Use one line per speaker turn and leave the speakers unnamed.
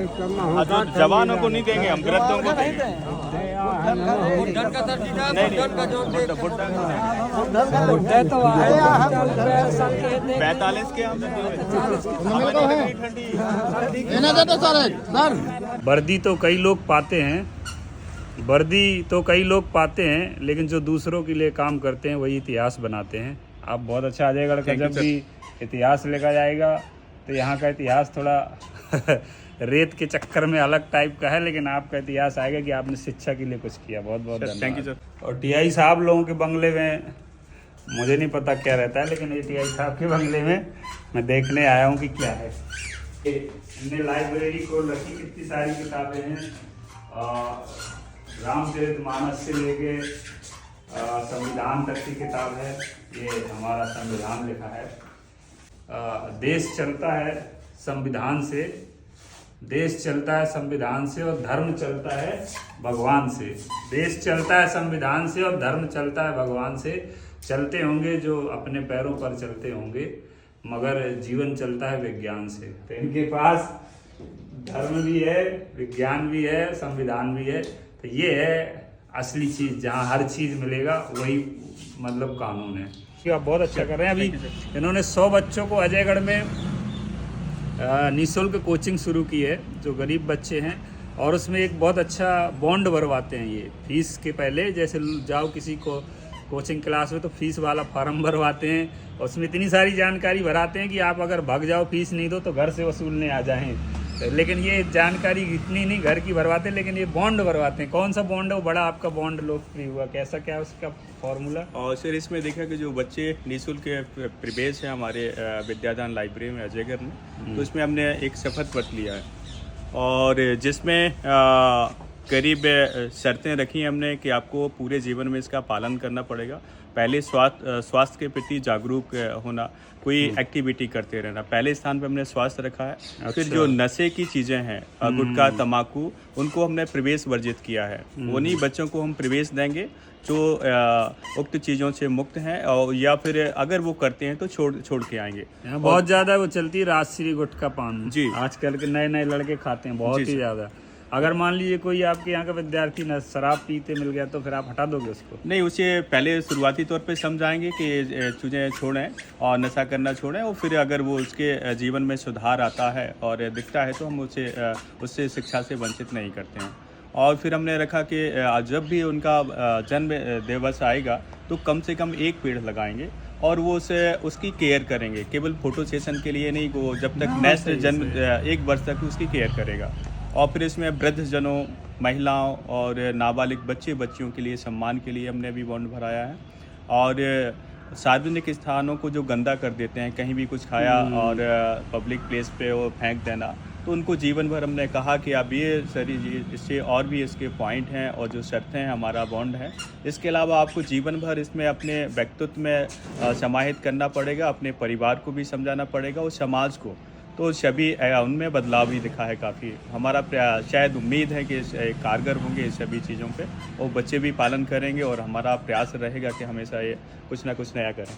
जो जवानों को नहीं कहेंगे, हम वृद्धों को कहेंगे। पैंतालीस के
वर्दी तो कई लोग पाते हैं, लेकिन जो दूसरों के लिए काम करते हैं वही इतिहास बनाते हैं। आप बहुत अच्छा अजयगढ़ का जब भी इतिहास लेकर जाएगा तो यहाँ का इतिहास थोड़ा रेत के चक्कर में अलग टाइप का है, लेकिन आपका इतिहास आएगा कि आपने शिक्षा के लिए कुछ किया। बहुत बहुत
थैंक यू सर।
और टीआई साहब लोगों के बंगले में मुझे नहीं पता क्या रहता है, लेकिन ये टीआई साहब के बंगले में मैं देखने आया हूँ कि क्या है। हमने लाइब्रेरी खोल रखी, कितनी सारी किताबें हैं। रामचरितमानस से लेके संविधान तक की किताब है। ये हमारा संविधान लिखा है। देश चलता है संविधान से, और धर्म चलता है भगवान से। देश चलता है संविधान से और धर्म चलता है भगवान से। चलते होंगे जो अपने पैरों पर चलते होंगे, मगर जीवन चलता है विज्ञान से। तो इनके पास धर्म भी है, विज्ञान भी है, संविधान भी है। तो ये है असली चीज़, जहाँ हर चीज़ मिलेगा वही मतलब कानून है। आप बहुत अच्छा कर रहे हैं। अभी इन्होंने 100 बच्चों को अजयगढ़ में निःशुल्क कोचिंग शुरू की है, जो गरीब बच्चे हैं, और उसमें एक बहुत अच्छा बॉन्ड भरवाते हैं। ये फीस के पहले जैसे जाओ किसी को कोचिंग क्लास में तो फीस वाला फॉर्म भरवाते हैं, और उसमें इतनी सारी जानकारी भराते हैं कि आप अगर भाग जाओ, फीस नहीं दो तो घर से वसूलने आ जाएं। लेकिन ये जानकारी इतनी नहीं घर की भरवाते, लेकिन ये बॉन्ड भरवाते हैं। कौन सा बॉन्ड है वो बड़ा आपका बॉन्ड लोकप्रिय हुआ, कैसा क्या है उसका फॉर्मूला?
और सर इसमें देखा कि जो बच्चे निःशुल्क प्रवेश है हमारे विद्यादान लाइब्रेरी में अजयगढ़ में, तो इसमें हमने एक शपथ पत्र लिया है, और जिसमें करीब शर्तें रखी हैं हमने कि आपको पूरे जीवन में इसका पालन करना पड़ेगा। पहले स्वास्थ्य के प्रति जागरूक होना, कोई एक्टिविटी करते रहना, पहले स्थान पे हमने स्वास्थ्य रखा है।
अच्छा।
फिर जो नशे की चीज़ें हैं, गुटखा, तंबाकू, उनको हमने प्रवेश वर्जित किया है। उन्हीं बच्चों को हम प्रवेश देंगे जो उक्त चीज़ों से मुक्त हैं, और या फिर अगर वो करते हैं तो छोड़ के आएंगे।
यहाँ बहुत ज़्यादा वो चलती है राजश्री गुटखा पान
जी,
आजकल के नए लड़के खाते हैं बहुत ही ज़्यादा। अगर मान लीजिए कोई आपके यहाँ का विद्यार्थी न शराब पीते मिल गया तो फिर आप हटा दोगे उसको?
नहीं, उसे पहले शुरुआती तौर पे समझाएंगे कि चीज़ें छोड़ें और नशा करना छोड़ें, और फिर अगर वो उसके जीवन में सुधार आता है और दिखता है तो हम उससे शिक्षा से वंचित नहीं करते हैं। और फिर हमने रखा कि जब भी उनका जन्म दिवस आएगा तो कम से कम एक पेड़ लगाएंगे, और वो उसकी केयर करेंगे। केवल फोटो सेशन के लिए नहीं, वो जब तक नेक्स्ट जन्म 1 वर्ष तक उसकी केयर करेगा। और फिर इसमें वृद्धजनों, महिलाओं और नाबालिग बच्चियों के लिए सम्मान के लिए हमने भी बॉन्ड भराया है। और सार्वजनिक स्थानों को जो गंदा कर देते हैं, कहीं भी कुछ खाया और पब्लिक प्लेस पे वो फेंक देना, तो उनको जीवन भर हमने कहा कि अब ये सरी इससे और भी इसके पॉइंट हैं और जो शर्तें हैं हमारा बॉन्ड है। इसके अलावा आपको जीवन भर इसमें अपने व्यक्तित्व में समाहित करना पड़ेगा, अपने परिवार को भी समझाना पड़ेगा और समाज को। तो सभी उनमें बदलाव भी दिखा है काफ़ी। हमारा शायद उम्मीद है कि कारगर होंगे इस सभी चीज़ों पे, और बच्चे भी पालन करेंगे, और हमारा प्रयास रहेगा कि हमेशा ये कुछ ना कुछ नया करें।